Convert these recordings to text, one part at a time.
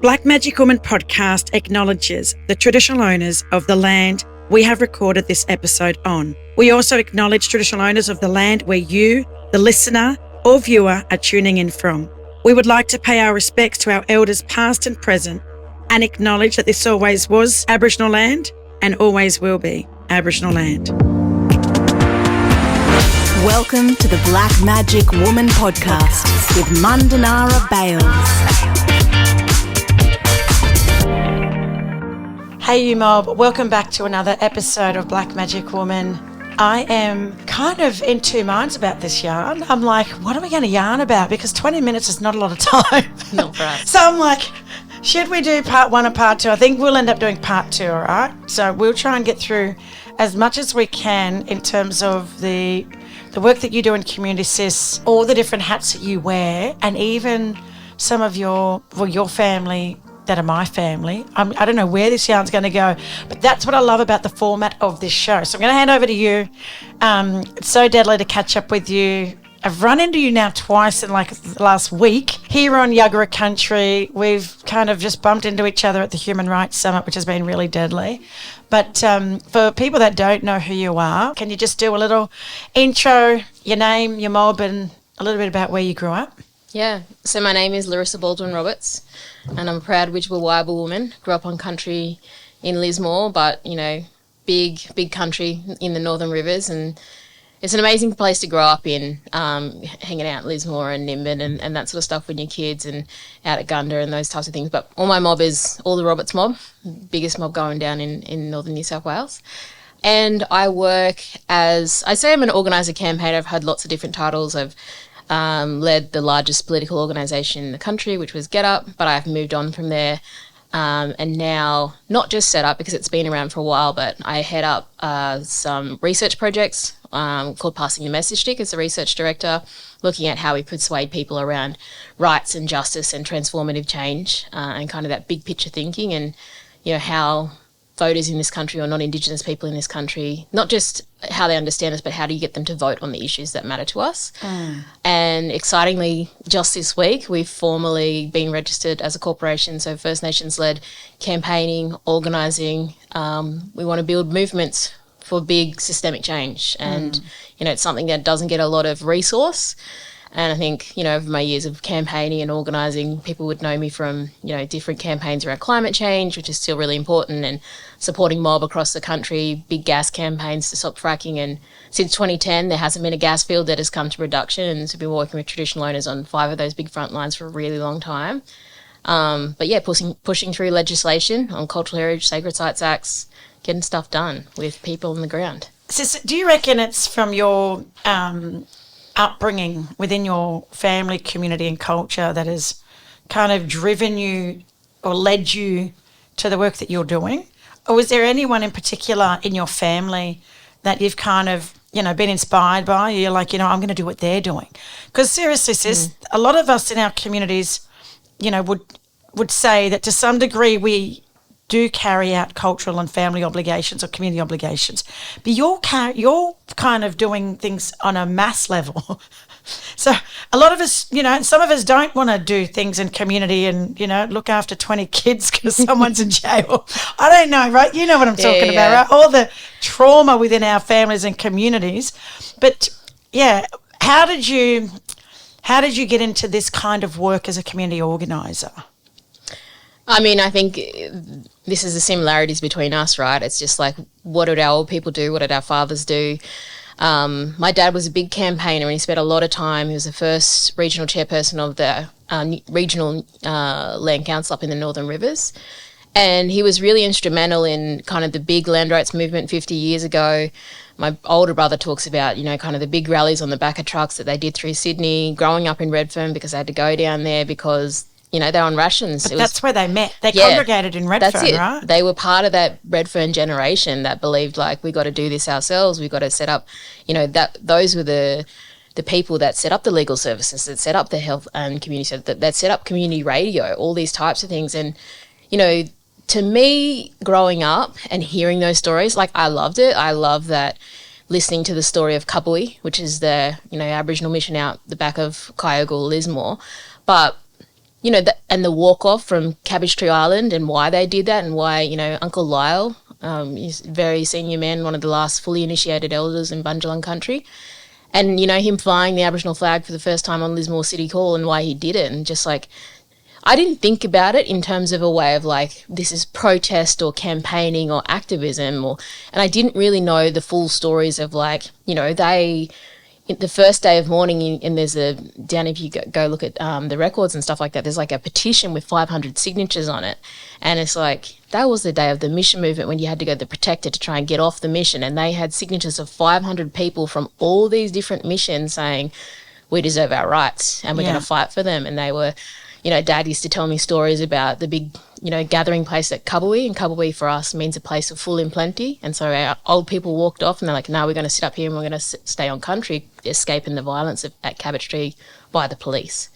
Black Magic Woman podcast acknowledges the traditional owners of the land we have recorded this episode on. We also acknowledge traditional owners of the land where you, the listener or viewer, are tuning in from. We would like to pay our respects to our elders past and present and acknowledge that this always was Aboriginal land and always will be Aboriginal land. Welcome to the Black Magic Woman podcast with Mundanara Bales. Hey you mob, welcome back to another episode of Black Magic Woman. I am kind of in two minds about this yarn. I'm like, what are we going to yarn about? Because 20 minutes is not a lot of time. Not for us. So I'm like, should we do part one or part two? I think we'll end up doing part two, all right? So we'll try and get through as much as we can in terms of the work that you do in community sis, all the different hats that you wear, and even some of your family that are my family. I don't know where this yarn's going to go, but that's what I love about the format of this show. So I'm going to hand over to you. It's so deadly to catch up with you. I've run into you now twice in like the last week here on Yuggera country. We've kind of just bumped into each other at the Human Rights Summit, which has been really deadly. But for people that don't know who you are, can you just do a little intro, your name, your mob, and a little bit about where you grew up? Yeah, so my name is Larissa Baldwin-Roberts and I'm a proud Widjabul Wia-bal woman. Grew up on country in Lismore, but, you know, big country in the Northern Rivers, and it's an amazing place to grow up in, hanging out in Lismore and Nimbin and that sort of stuff when you're kids, and out at Gunda and those types of things. But all my mob is all the Roberts mob, biggest mob going down in northern New South Wales. And I work as, I say I'm an organiser campaigner. I've had lots of different titles. I've led the largest political organisation in the country, which was Get Up, but I've moved on from there. And now, not just set up because it's been around for a while, but I head up some research projects called Passing the Message Stick as a research director, looking at how we persuade people around rights and justice and transformative change, and kind of that big picture thinking, and, you know, how voters in this country, or non-Indigenous people in this country, not just how they understand us, but how do you get them to vote on the issues that matter to us. And excitingly, just this week, we've formally been registered as a corporation, so First Nations-led campaigning, organising. We want to build movements for big systemic change, and, you know, it's something that doesn't get a lot of resource. And I think, you know, over my years of campaigning and organising, people would know me from, you know, different campaigns around climate change, which is still really important, and supporting mob across the country, big gas campaigns to stop fracking. And since 2010, there hasn't been a gas field that has come to production, and so we've been working with traditional owners on 5 of those big front lines for a really long time. But yeah, pushing through legislation on cultural heritage, sacred sites acts, getting stuff done with people on the ground. Sis, do you reckon it's from your upbringing within your family, community and culture that has kind of driven you or led you to the work that you're doing? Or was there anyone in particular in your family that you've kind of, you know, been inspired by? You're like, you know, I'm going to do what they're doing. Because seriously, sis, a lot of us in our communities, you know, would say that to some degree we do carry out cultural and family obligations or community obligations, but you're kind of doing things on a mass level. So a lot of us, you know, and some of us don't want to do things in community and, you know, look after 20 kids because someone's in jail. I don't know, right? You know what I'm talking about, right? All the trauma within our families and communities. But yeah, how did you get into this kind of work as a community organiser? I mean, I think this is the similarities between us, right? It's just like, what did our old people do? What did our fathers do? My dad was a big campaigner, and he spent a lot of time. He was the first regional chairperson of the regional land council up in the Northern Rivers. And he was really instrumental in kind of the big land rights movement 50 years ago. My older brother talks about, you know, kind of the big rallies on the back of trucks that they did through Sydney, growing up in Redfern because they had to go down there because, you know, they're on rations. But that's where they met. They congregated in Redfern, that's it. Right? They were part of that Redfern generation that believed, like, we got to do this ourselves. We got to set up, you know, that those were the people that set up the legal services, that set up the health and community, that set up community radio, all these types of things. And, you know, to me, growing up and hearing those stories, like, I loved it. I love that, listening to the story of Kabui, which is the, you know, Aboriginal mission out the back of Kyogle, Lismore. But you know, and the walk-off from Cabbage Tree Island and why they did that and why, you know, Uncle Lyle, he's a very senior man, one of the last fully initiated elders in Bundjalung country. And, you know, him flying the Aboriginal flag for the first time on Lismore City Hall and why he did it. And just like, I didn't think about it in terms of a way of like, this is protest or campaigning or activism, and I didn't really know the full stories of like, you know, the first day of mourning, and there's down if you go look at the records and stuff like that, there's like a petition with 500 signatures on it. And it's like, that was the day of the mission movement when you had to go to the Protector to try and get off the mission. And they had signatures of 500 people from all these different missions saying, we deserve our rights and we're going to fight for them. And they were, you know, Dad used to tell me stories about the big, you know, gathering place at Kabawee, and Kabawee for us means a place of full and plenty. And so our old people walked off and they're like, no, we're going to sit up here and we're going to stay on country, escaping the violence at Cabbage Tree by the police.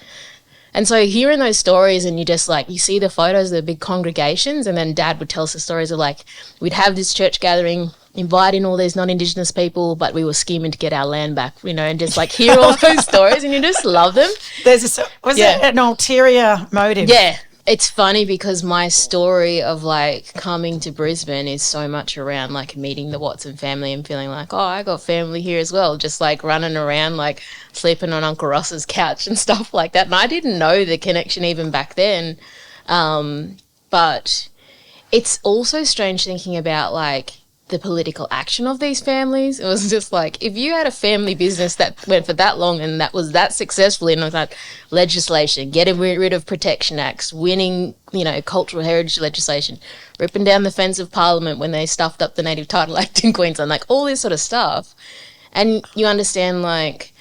And so hearing those stories, and you just like, you see the photos of the big congregations, and then Dad would tell us the stories of like, we'd have this church gathering, invite in all these non-Indigenous people, but we were scheming to get our land back, you know, and just like hear all those stories and you just love them. Was it an ulterior motive? Yeah. It's funny because my story of like coming to Brisbane is so much around like meeting the Watson family and feeling like, oh, I got family here as well, just like running around like sleeping on Uncle Ross's couch and stuff like that. And I didn't know the connection even back then. But it's also strange thinking about like the political action of these families. It was just like, if you had a family business that went for that long and that was that successful in like legislation, getting rid of protection acts, winning, you know, cultural heritage legislation, ripping down the fence of Parliament when they stuffed up the Native Title Act in Queensland, like all this sort of stuff. And you understand like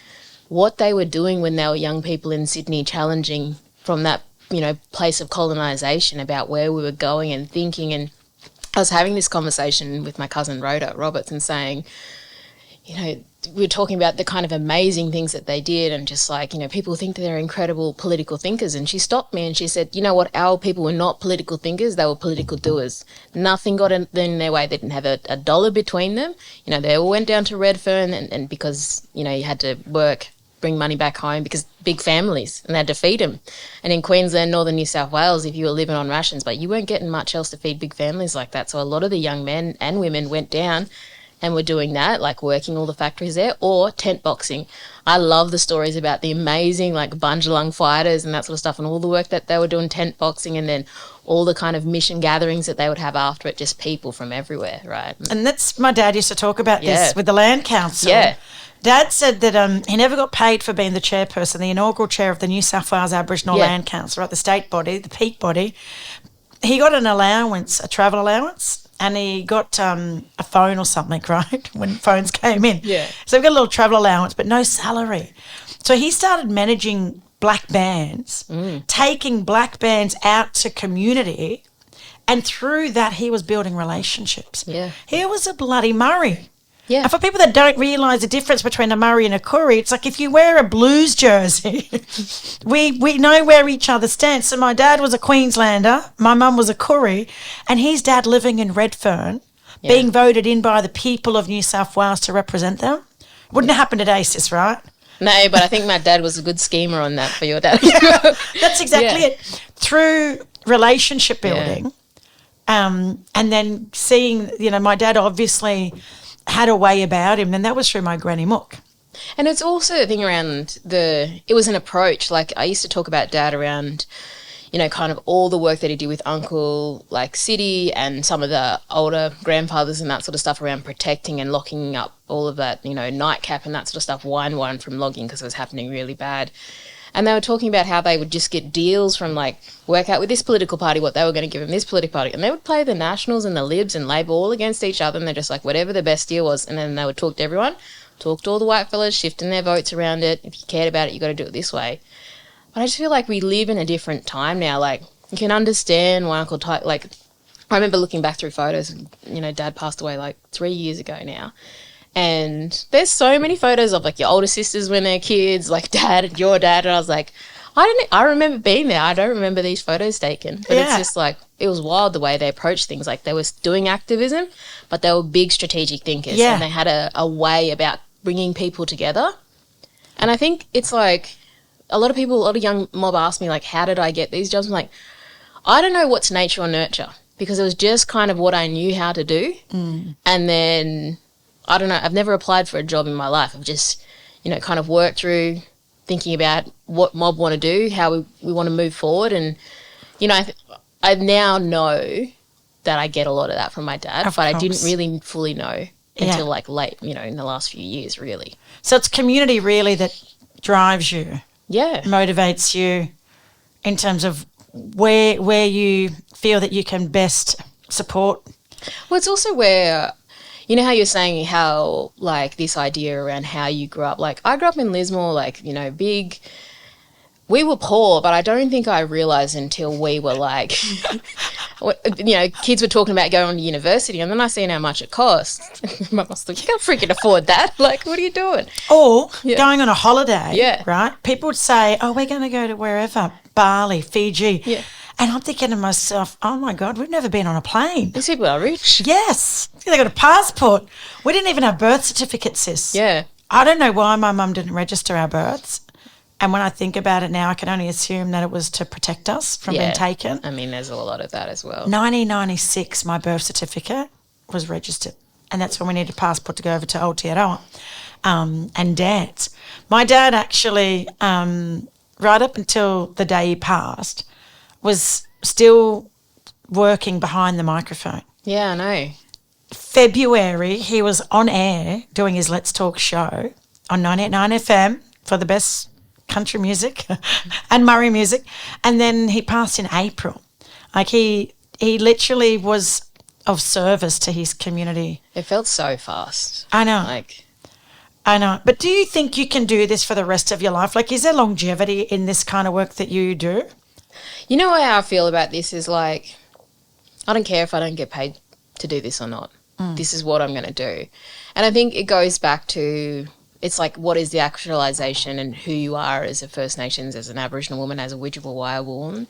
what they were doing when they were young people in Sydney, challenging from that, you know, place of colonisation about where we were going and thinking. And I was having this conversation with my cousin Rhoda Roberts and saying, you know, we were talking about the kind of amazing things that they did and just like, you know, people think that they're incredible political thinkers. And she stopped me and she said, you know what, our people were not political thinkers, they were political doers. Nothing got in their way. They didn't have a dollar between them. You know, they all went down to Redfern and because, you know, you had to work, bring money back home because big families and they had to feed them. And in Queensland, northern New South Wales, if you were living on rations, but you weren't getting much else to feed big families like that. So a lot of the young men and women went down and were doing that, like working all the factories there or tent boxing. I love the stories about the amazing like Bundjalung fighters and that sort of stuff and all the work that they were doing tent boxing, and then all the kind of mission gatherings that they would have after it, just people from everywhere, right? And that's, my dad used to talk about this with the Land Council. Yeah. Dad said that he never got paid for being the chairperson, the inaugural chair of the New South Wales Aboriginal Land Council, right, the state body, the peak body. He got an allowance, a travel allowance, and he got a phone or something, right, when phones came in. Yeah. So he got a little travel allowance, but no salary. So he started managing black bands, taking black bands out to community, and through that he was building relationships. Yeah. He was a bloody Murray. Yeah. And for people that don't realise the difference between a Murray and a Koori, it's like if you wear a Blues jersey, we know where each other stands. So my dad was a Queenslander, my mum was a Koori, and his dad living in Redfern, being voted in by the people of New South Wales to represent them. Wouldn't have happened today, sis, right? No, but I think my dad was a good schemer on that for your dad. That's exactly it. Through relationship building, and then seeing, you know, my dad obviously had a way about him, and that was through my granny Mook. And it's also the thing around it was an approach. Like I used to talk about Dad around, you know, kind of all the work that he did with Uncle, like City, and some of the older grandfathers and that sort of stuff around protecting and locking up all of that, you know, nightcap and that sort of stuff, wine from logging because it was happening really bad. And they were talking about how they would just get deals from, like, work out with this political party what they were going to give them, this political party. And they would play the Nationals and the Libs and Labor all against each other, and they're just like, whatever the best deal was. And then they would talk to everyone, talk to all the white fellas, shifting their votes around it. If you cared about it, you got to do it this way. But I just feel like we live in a different time now. Like, you can understand why Uncle Ty, like, I remember looking back through photos, you know, Dad passed away, like, 3 years ago now. And there's so many photos of, like, your older sisters when they're kids, like Dad and your dad. And I was like, I remember being there. I don't remember these photos taken. But it's just like, it was wild the way they approached things. Like, they were doing activism, but they were big strategic thinkers. Yeah. And they had a way about bringing people together. And I think it's like, a lot of young mob ask me, like, how did I get these jobs? I'm like, I don't know what's nature or nurture, because it was just kind of what I knew how to do. And then, I don't know, I've never applied for a job in my life. I've just, kind of worked through thinking about what mob want to do, how we want to move forward. And, I now know that I get a lot of that from my dad, but I didn't really fully know until like late, in the last few years, really. So it's community really that drives you. Yeah. Motivates you in terms of where you feel that you can best support. Well, it's also where, how you're saying how, like, this idea around how you grew up. Like, I grew up in Lismore, like, big. We were poor, but I don't think I realised until we were like, kids were talking about going to university, and then I seen how much it cost. My mum's like, you can't freaking afford that. Like, what are you doing? Or going on a holiday, right? People would say, oh, we're going to go to wherever, Bali, Fiji. Yeah. And I'm thinking to myself, oh, my God, we've never been on a plane. These people are rich. Yes. They got a passport. We didn't even have birth certificates, sis. Yeah. I don't know why my mum didn't register our births. And when I think about it now, I can only assume that it was to protect us from being taken. I mean, there's a lot of that as well. 1996, my birth certificate was registered. And that's when we needed a passport to go over to Aotearoa and dance. My dad actually, right up until the day he passed, was still working behind the microphone. Yeah, I know. February, he was on air doing his Let's Talk show on 98.9 FM for the best country music and Murray music. And then he passed in April. Like he literally was of service to his community. It felt so fast. I know. I know. But do you think you can do this for the rest of your life? Like, is there longevity in this kind of work that you do? You know how I feel about this is like, I don't care if I don't get paid to do this or not. This is what I'm going to do. And I think it goes back to, it's like, what is the actualisation and who you are as a First Nations, as an Aboriginal woman, as a Widjabul Wia-bal woman.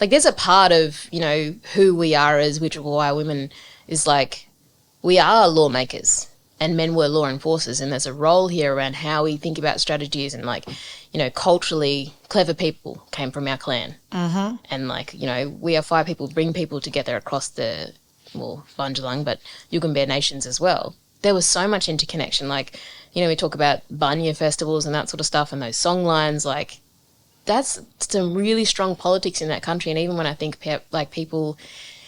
Like, there's a part of, who we are as Widjabul Wia women is like, we are lawmakers and men were law enforcers, and there's a role here around how we think about strategies, and like, culturally clever people came from our clan. Mm-hmm. And like, we are 5 people, bring people together across the, Bunjalung, but Yugambeh nations as well. There was so much interconnection. Like, we talk about Bunya festivals and that sort of stuff, and those song lines, like, that's some really strong politics in that country. And even when I think like people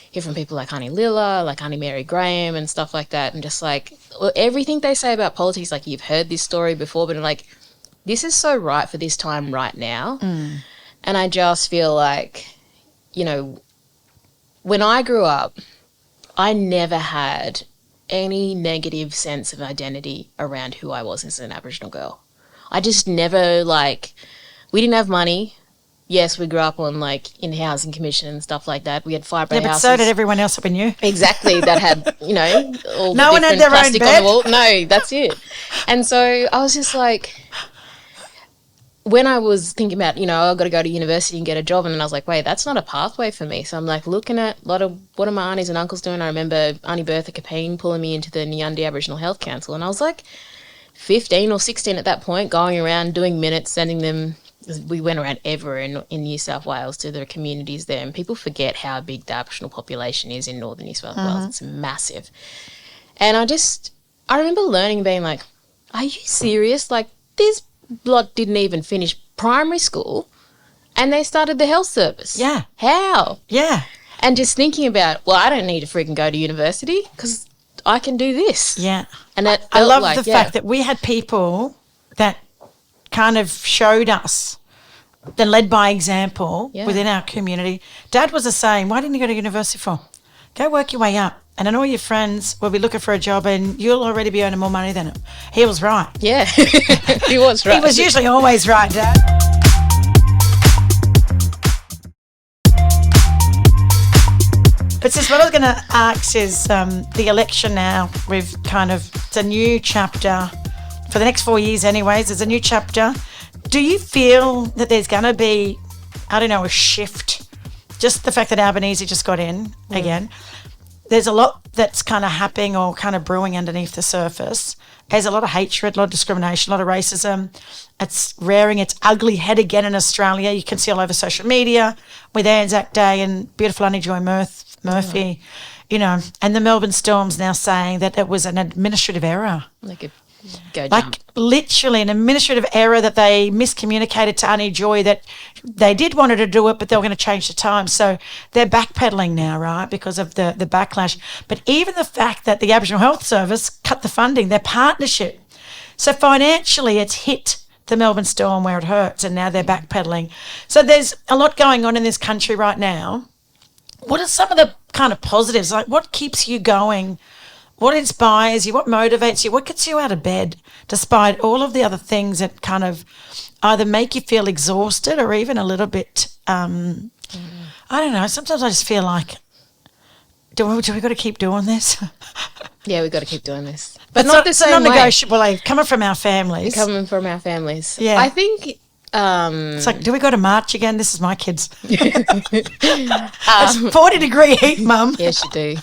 hear from people like Aunty Lilla, like Aunty Mary Graham and stuff like that, and just like everything they say about politics, like, you've heard this story before, but like, this is so right for this time right now. And I just feel like, when I grew up, I never had any negative sense of identity around who I was as an Aboriginal girl. I just never, like, we didn't have money. Yes, we grew up on, like, in housing commission and stuff like that. We had fibre houses. So did everyone else up in you. Exactly, that had, all no the one had their plastic own on bed. the wall. No, that's it. And so I was just like, when I was thinking about, I've got to go to university and get a job, and then I was like, wait, that's not a pathway for me. So I'm like looking at a lot of what are my aunties and uncles doing. I remember Aunty Bertha Capine pulling me into the Nyundi Aboriginal Health Council, and I was like 15 or 16 at that point, going around doing minutes, sending them. We went around everywhere in New South Wales to the communities there, and people forget how big the Aboriginal population is in northern New South Wales. It's massive. And I remember learning and being like, are you serious? Like, this bloke didn't even finish primary school and they started the health service. Yeah. How? Yeah. And just thinking about, well, I don't need to freaking go to university because I can do this. Yeah. And that I love the fact that we had people that kind of showed us, then led by example within our community. Dad was the same. Why didn't you go to university for? Go work your way up. And then all your friends will be looking for a job and you'll already be earning more money than him. He was right. Yeah, he was right. He was usually always right, Dad. But sis, what I was going to ask is the election now. It's a new chapter for the next 4 years anyways. There's a new chapter. Do you feel that there's going to be, a shift? Just the fact that Albanese just got in again. there's a lot that's kind of happening or kind of brewing underneath the surface. There's a lot of hatred, a lot of discrimination, a lot of racism. It's rearing its ugly head again in Australia. You can see all over social media with Anzac Day and beautiful Aunty Joy Murphy, you know, and the Melbourne Storm's now saying that it was an administrative error. Like literally an administrative error, that they miscommunicated to Aunty Joy that they did want her to do it, but they were going to change the time. So they're backpedaling now, right, because of the backlash. But even the fact that the Aboriginal Health Service cut the funding, their partnership. So financially it's hit the Melbourne Storm where it hurts, and now they're backpedaling. So there's a lot going on in this country right now. What are some of the kind of positives? Like, what keeps you going? What inspires you? What motivates you? What gets you out of bed despite all of the other things that kind of either make you feel exhausted or even a little bit, I don't know, sometimes I just feel like, do we got to keep doing this? Yeah, we've got to keep doing this. But not the same non-negotiable, like, coming from our families. Yeah. I think... it's like, do we go to March again? This is my kids. It's 40-degree heat, Mum. Yes, you do.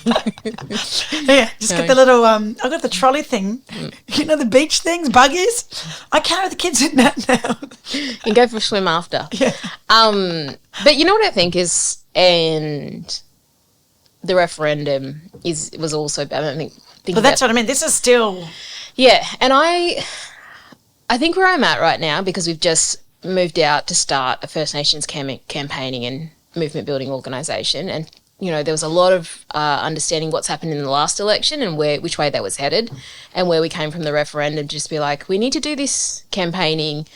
Yeah, just get the little, I've got the trolley thing. You know, the beach things, buggies. I carry the kids in that now. You can go for a swim after. Yeah. But you know what I think is, and the referendum was also bad. I think but that's what I mean. This is still... Yeah, and I think where I'm at right now, because we've just moved out to start a First Nations campaigning and movement building organisation, and you know there was a lot of understanding what's happened in the last election and which way that was headed, and where we came from the referendum. Just be like, we need to do this campaigning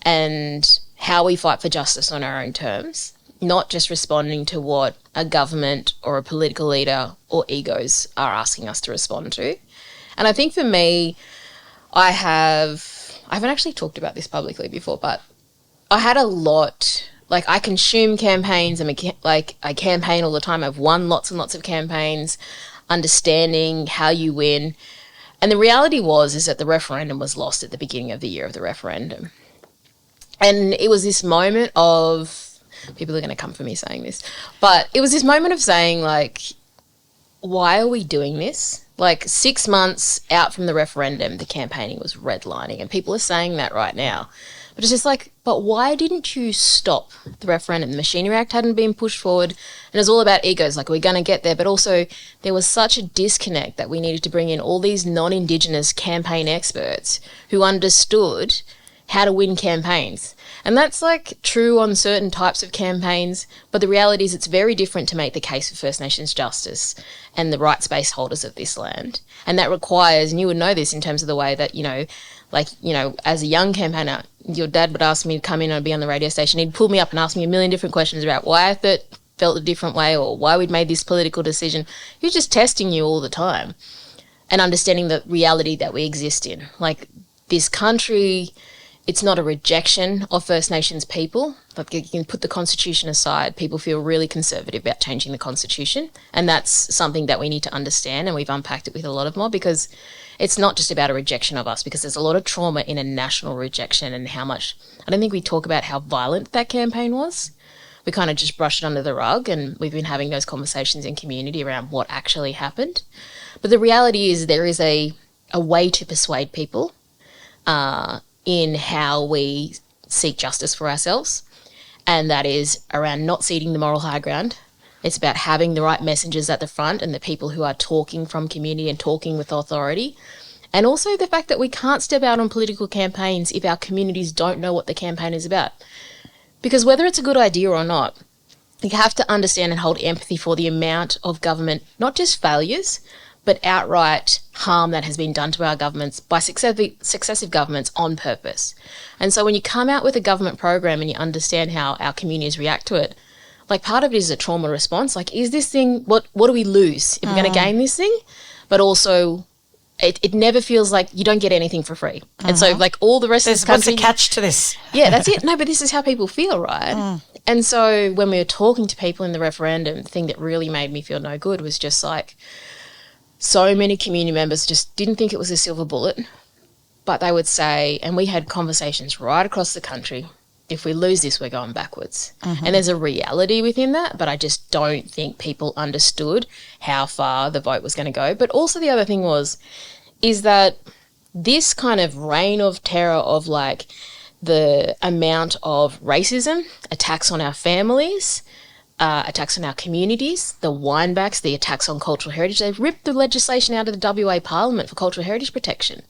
and how we fight for justice on our own terms, not just responding to what a government or a political leader or egos are asking us to respond to. And I think for me, I haven't actually talked about this publicly before, but I had a lot, like I consume campaigns, I campaign all the time. I've won lots and lots of campaigns, understanding how you win. And the reality is that the referendum was lost at the beginning of the year of the referendum. And it was this moment of, people are going to come for me saying this, but it was this moment of saying, like, why are we doing this? Like 6 months out from the referendum, the campaigning was redlining, and people are saying that right now. But it's just like, but why didn't you stop the referendum? The Machinery Act hadn't been pushed forward, and it's all about egos, like we're going to get there. But also there was such a disconnect that we needed to bring in all these non-Indigenous campaign experts who understood how to win campaigns. And that's like true on certain types of campaigns, but the reality is it's very different to make the case for First Nations justice and the rights-based holders of this land. And that requires, and you would know this in terms of the way that, as a young campaigner, your dad would ask me to come in and be on the radio station. He'd pull me up and ask me a million different questions about why I felt a different way or why we'd made this political decision. He was just testing you all the time and understanding the reality that we exist in. Like, this country, it's not a rejection of First Nations people. Like, you can put the Constitution aside. People feel really conservative about changing the Constitution, and that's something that we need to understand, and we've unpacked it with a lot of more, because it's not just about a rejection of us, because there's a lot of trauma in a national rejection and how much... I don't think we talk about how violent that campaign was. We kind of just brush it under the rug, and we've been having those conversations in community around what actually happened. But the reality is there is a way to persuade people in how we seek justice for ourselves, and that is around not ceding the moral high ground. It's about having the right messengers at the front and the people who are talking from community and talking with authority, and also the fact that we can't step out on political campaigns if our communities don't know what the campaign is about. Because whether it's a good idea or not, you have to understand and hold empathy for the amount of government, not just failures, but outright harm that has been done to our governments by successive governments on purpose. And so when you come out with a government program and you understand how our communities react to it, like, part of it is a trauma response. Like, is this thing, what do we lose if we're going to gain this thing? But also, it never feels like you don't get anything for free. And so, like, all the rest of the country... What's the catch to this? Yeah, that's it. No, but this is how people feel, right? And so when we were talking to people in the referendum, the thing that really made me feel no good was just like, so many community members just didn't think it was a silver bullet, but they would say, and we had conversations right across the country, if we lose this, we're going backwards. And there's a reality within that, but I just don't think people understood how far the vote was going to go. But also the other thing is that this kind of reign of terror of like the amount of racism, attacks on our families, attacks on our communities, the windbacks, the attacks on cultural heritage. They've ripped the legislation out of the WA Parliament for cultural heritage protection.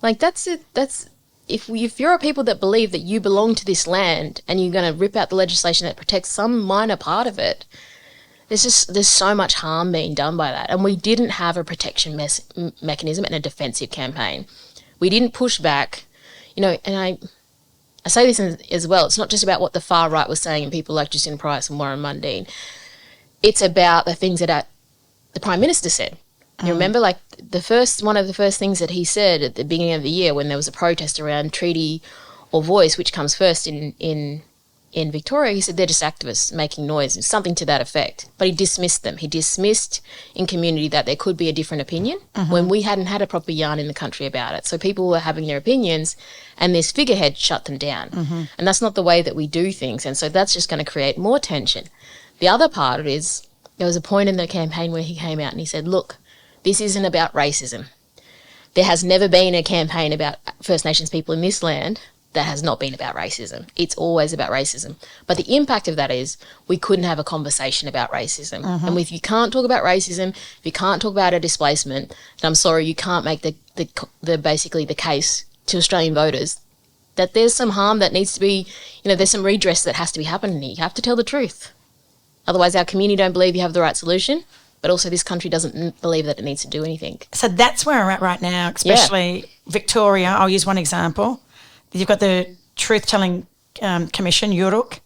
Like, that's it. That's if you're a people that believe that you belong to this land and you're going to rip out the legislation that protects some minor part of it, there's so much harm being done by that. And we didn't have a protection mechanism and a defensive campaign. We didn't push back, you know, and I say this as well, it's not just about what the far right was saying and people like Jacinta Price and Warren Mundine. It's about the things that the Prime Minister said. You remember, like, one of the first things that he said at the beginning of the year when there was a protest around treaty or voice, which comes first in Victoria, he said they're just activists making noise, something to that effect. But he dismissed them. He dismissed in community that there could be a different opinion when we hadn't had a proper yarn in the country about it. So people were having their opinions and this figurehead shut them down. And that's not the way that we do things. And so that's just going to create more tension. The other part is there was a point in the campaign where he came out and he said, look, this isn't about racism. There has never been a campaign about First Nations people in this land that has not been about racism. It's always about racism. But the impact of that is we couldn't have a conversation about racism. And if you can't talk about racism, if you can't talk about a displacement, then I'm sorry, you can't make the basically the case to Australian voters that there's some harm that needs to be, you know, there's some redress that has to be happening. You have to tell the truth. Otherwise, our community don't believe you have the right solution. But also this country doesn't believe that it needs to do anything. So that's where we're at right now, especially Victoria. I'll use one example. You've got the Truth-Telling Commission, URUC,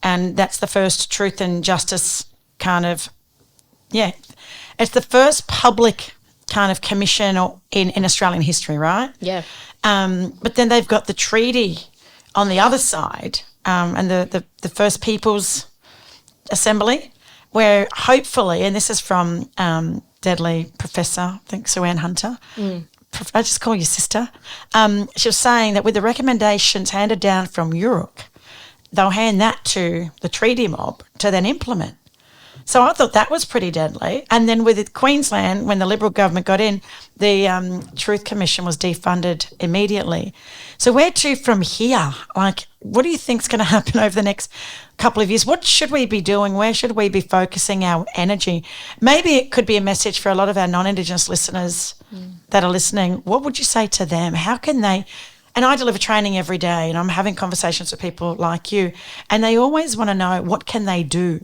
and that's the first truth and justice kind of, it's the first public kind of commission in Australian history, right? Yeah. But then they've got the treaty on the other side and the First Peoples Assembly, where hopefully, and this is from deadly Professor, I think Sue Ann Hunter, I just call you sister, she was saying that with the recommendations handed down from URUC, they'll hand that to the treaty mob to then implement. So I thought that was pretty deadly. And then with Queensland, when the Liberal government got in, the Truth Commission was defunded immediately. So where to from here? Like, what do you think is going to happen over the next couple of years? What should we be doing? Where should we be focusing our energy? Maybe it could be a message for a lot of our non-Indigenous listeners that are listening. What would you say to them? How can they... And I deliver training every day and I'm having conversations with people like you and they always want to know what can they do?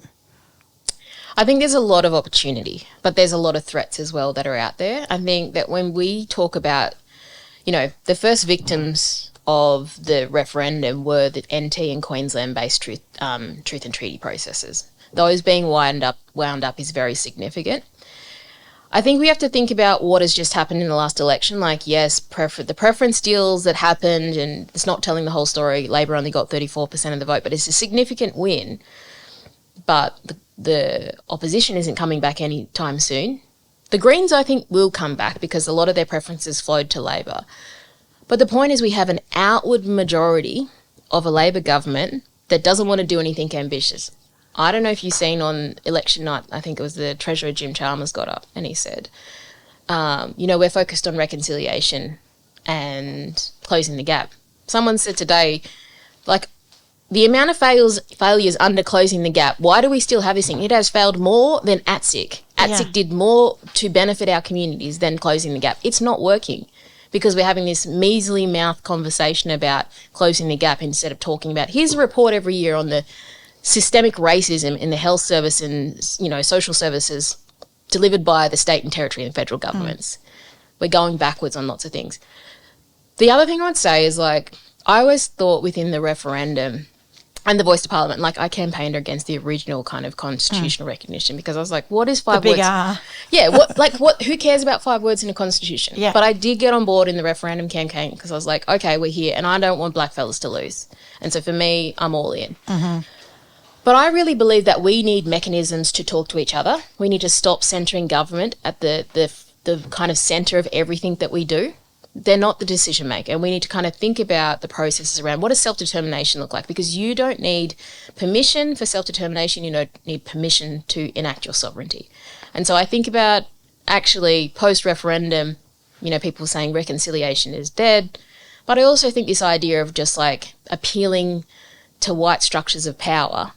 I think there's a lot of opportunity, but there's a lot of threats as well that are out there. I think that when we talk about, you know, the first victims of the referendum were the NT and Queensland-based truth and treaty processes. Those being wound up is very significant. I think we have to think about what has just happened in the last election. Like, yes, the preference deals that happened, and it's not telling the whole story. Labor only got 34% of the vote, but it's a significant win. But the opposition isn't coming back anytime soon. The Greens, I think, will come back because a lot of their preferences flowed to Labor. But the point is we have an outward majority of a Labor government that doesn't want to do anything ambitious. I don't know if you've seen on election night, I think it was the Treasurer Jim Chalmers got up and he said, you know, we're focused on reconciliation and closing the gap. Someone said today, like, the amount of failures under closing the gap, why do we still have this thing? It has failed more than ATSIC. ATSIC did more to benefit our communities than closing the gap. It's not working because we're having this measly mouth conversation about closing the gap instead of talking about, here's a report every year on the systemic racism in the health service and, you know, social services delivered by the state and territory and federal governments. We're going backwards on lots of things. The other thing I would say is, like, I always thought within the referendum and the voice to parliament, like, I campaigned against the original kind of constitutional recognition because I was like, what is 5 the words? big R. Yeah, who cares about 5 words in a constitution? Yeah. But I did get on board in the referendum campaign because I was like, okay, we're here and I don't want blackfellas to lose. And so for me, I'm all in. But I really believe that we need mechanisms to talk to each other. We need to stop centering government at the kind of centre of everything that we do. they're not the decision maker. And we need to kind of think about the processes around what does self-determination look like, because you don't need permission for self-determination, you don't need permission to enact your sovereignty. And so I think about actually post-referendum, people saying reconciliation is dead, but I also think this idea of just like appealing to white structures of power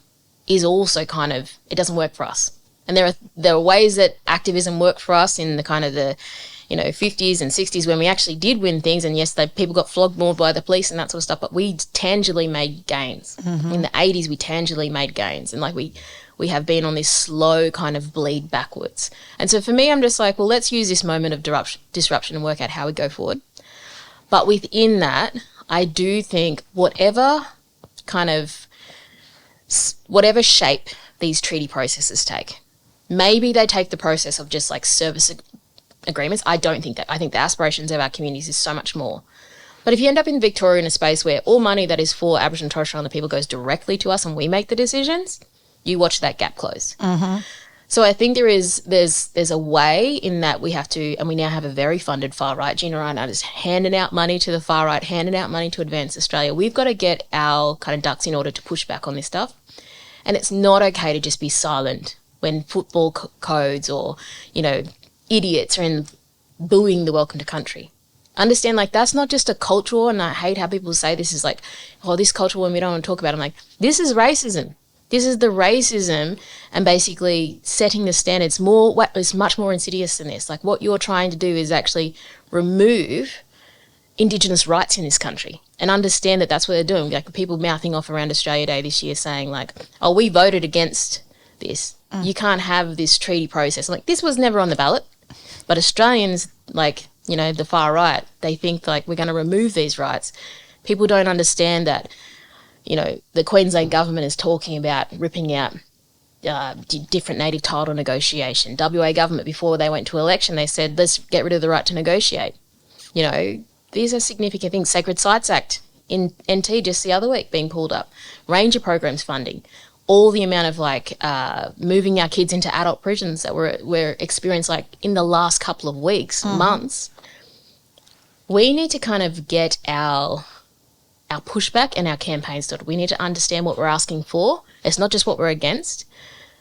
is also kind of, it doesn't work for us. And there are ways that activism worked for us in the kind of the 50s and 60s when we actually did win things, and yes, people got flogged more by the police and that sort of stuff, but we tangibly made gains. Mm-hmm. In the 80s, we tangibly made gains, and like we have been on this slow kind of bleed backwards. And so for me, I'm just like, well, let's use this moment of disruption and work out how we go forward. But within that, I do think whatever shape these treaty processes take, maybe they take the process of just like service agreements. I don't think that. I think the aspirations of our communities is so much more. But if you end up in Victoria in a space where all money that is for Aboriginal and Torres Strait Islander people goes directly to us and we make the decisions, you watch that gap close. Mm-hmm. So I think there's a way in that we have to, and we now have a very funded far right. Gina Reinhardt is handing out money to the far right, handing out money to Advance Australia. We've got to get our kind of ducks in order to push back on this stuff. And it's not okay to just be silent when football codes or, idiots are in booing the welcome to country. Understand, like, that's not just a cultural, and I hate how people say this is like, oh, this cultural when we don't want to talk about it. I'm like, this is racism. This is the racism and basically setting the standards. It's much more insidious than this. Like, what you're trying to do is actually remove Indigenous rights in this country and understand that that's what they're doing. Like, the people mouthing off around Australia Day this year saying like, oh, we voted against this. You can't have this treaty process. I'm like, this was never on the ballot. But Australians, like, the far right, they think like we're going to remove these rights. People don't understand that, the Queensland government is talking about ripping out different native title negotiation. WA government, before they went to election, they said, let's get rid of the right to negotiate. These are significant things. Sacred Sites Act in NT just the other week being pulled up. Ranger programs funding. All the amount of moving our kids into adult prisons that we're experienced like in the last couple of weeks, months. We need to kind of get our pushback and our campaigns started. We need to understand what we're asking for. It's not just what we're against,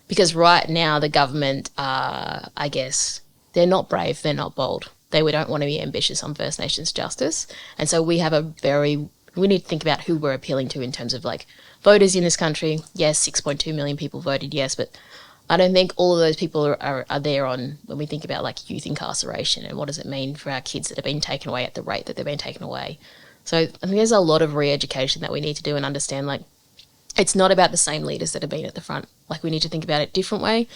because right now the government, I guess, they're not brave, they're not bold. They don't want to be ambitious on First Nations justice. And so we need to think about who we're appealing to in terms of like voters in this country. Yes, 6.2 million people voted yes, but I don't think all of those people are there on when we think about like youth incarceration and what does it mean for our kids that have been taken away at the rate that they've been taken away. So I think there's a lot of re-education that we need to do and understand like it's not about the same leaders that have been at the front. Like we need to think about it a different way,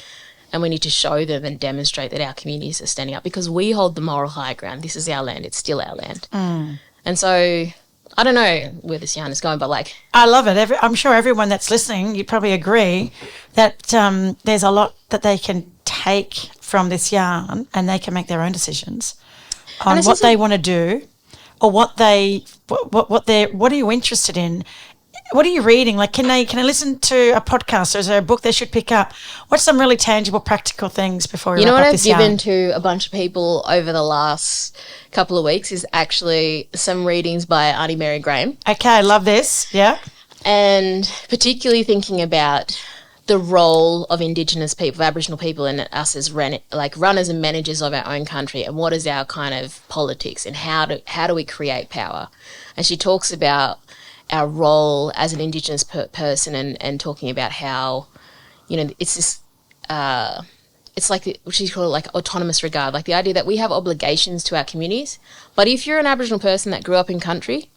and we need to show them and demonstrate that our communities are standing up because we hold the moral high ground. This is our land. It's still our land. And so I don't know where this yarn is going, but like... I love it. I'm sure everyone that's listening, you probably agree that there's a lot that they can take from this yarn and they can make their own decisions on what they want to do or what are you interested in? What are you reading? Like, can they listen to a podcast or is there a book they should pick up? What's some really tangible, practical things before we wrap up this yarn? You know what I've given to a bunch of people over the last couple of weeks is actually some readings by Aunty Mary Graham. Okay, I love this. Yeah. And particularly thinking about the role of Indigenous people, of Aboriginal people, and us as runners and managers of our own country, and what is our kind of politics and how do we create power? And she talks about our role as an Indigenous person and talking about how, it's this, it's like, what she's called like autonomous regard, like the idea that we have obligations to our communities. But if you're an Aboriginal person that grew up in country,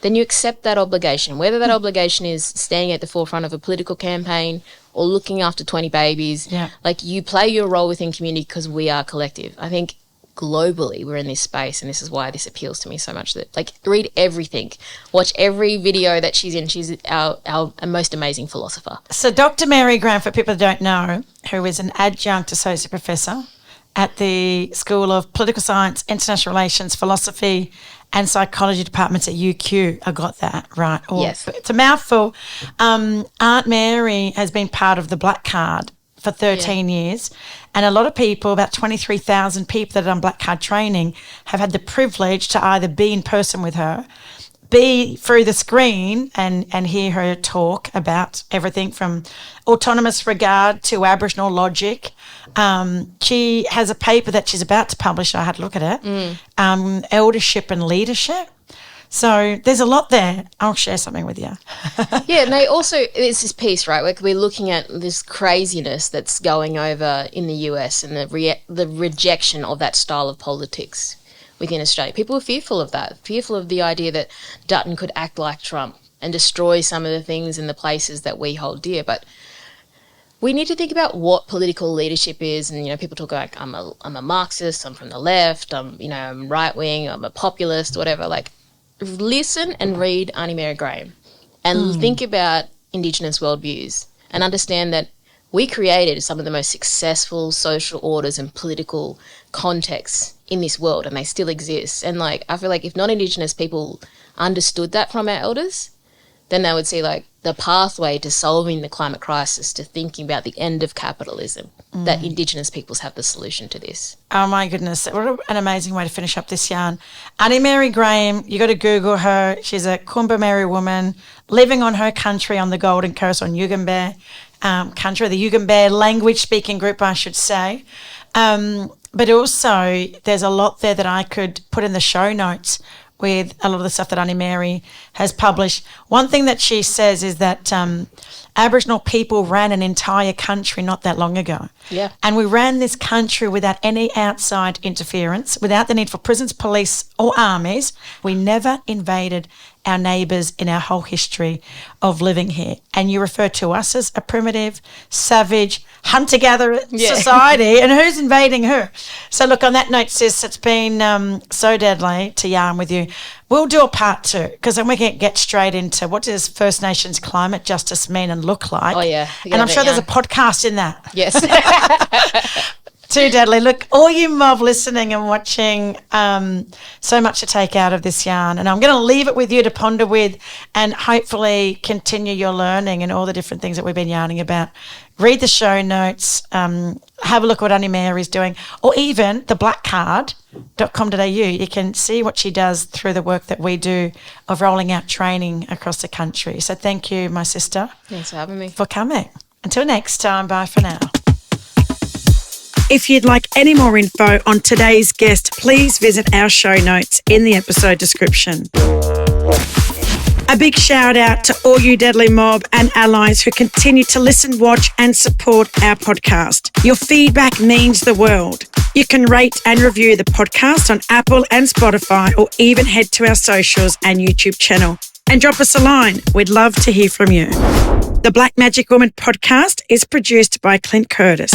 then you accept that obligation, whether that obligation is standing at the forefront of a political campaign or looking after 20 babies. Yeah. Like you play your role within community because we are collective. I think globally we're in this space, and this is why this appeals to me so much, that like read everything, watch every video that she's in. She's our most amazing philosopher. So Dr. Mary Graham, for people that don't know, who is an adjunct associate professor at the School of Political Science, International Relations, Philosophy and Psychology departments at UQ. I got that right. Yes. It's a mouthful. Aunt Mary has been part of the Black Card for 13 years. And a lot of people, about 23,000 people that have done black card training, have had the privilege to either be in person with her, be through the screen and hear her talk about everything from autonomous regard to Aboriginal logic. She has a paper that she's about to publish. I had a look at it. Eldership and leadership. So there's a lot there. I'll share something with you. Yeah, and they also, it's this piece, right, where we're looking at this craziness that's going over in the US and the rejection of that style of politics within Australia. People are fearful of that, fearful of the idea that Dutton could act like Trump and destroy some of the things in the places that we hold dear. But we need to think about what political leadership is. And, you know, people talk like, I'm a Marxist, I'm from the left, I'm right-wing, I'm a populist, whatever. Like, listen and read Aunty Mary Graham and think about Indigenous worldviews and understand that we created some of the most successful social orders and political contexts in this world, and they still exist. And, like, I feel like if non-Indigenous people understood that from our elders, then they would see, like, the pathway to solving the climate crisis, to thinking about the end of capitalism, that Indigenous peoples have the solution to this. Oh, my goodness. What an amazing way to finish up this yarn. Aunty Mary Graham, you got to Google her. She's a Kumba woman living on her country on the Golden Coast, on Yugambeh country, the Yugambeh language-speaking group, I should say. But also there's a lot there that I could put in the show notes with a lot of the stuff that Aunty Mary has published. One thing that she says is that Aboriginal people ran an entire country not that long ago. Yeah. And we ran this country without any outside interference, without the need for prisons, police or armies. We never invaded our neighbours in our whole history of living here. And you refer to us as a primitive, savage, hunter-gatherer society, and who's invading who? So look, on that note, sis, it's been so deadly to yarn with you. We'll do a part 2, because then we can get straight into what does First Nations climate justice mean and look like. Oh, yeah. And I'm sure there's a podcast in that. Yes. Too deadly. Look, all you mob listening and watching, so much to take out of this yarn. And I'm going to leave it with you to ponder with and hopefully continue your learning and all the different things that we've been yarning about. Read the show notes, have a look at what Aunty Mary's doing, or even the blackcard.com.au. You can see what she does through the work that we do of rolling out training across the country. So thank you, my sister. Thanks for having me. For coming. Until next time, bye for now. If you'd like any more info on today's guest, please visit our show notes in the episode description. A big shout out to all you Deadly Mob and allies who continue to listen, watch and support our podcast. Your feedback means the world. You can rate and review the podcast on Apple and Spotify, or even head to our socials and YouTube channel and drop us a line. We'd love to hear from you. The Black Magic Woman podcast is produced by Clint Curtis.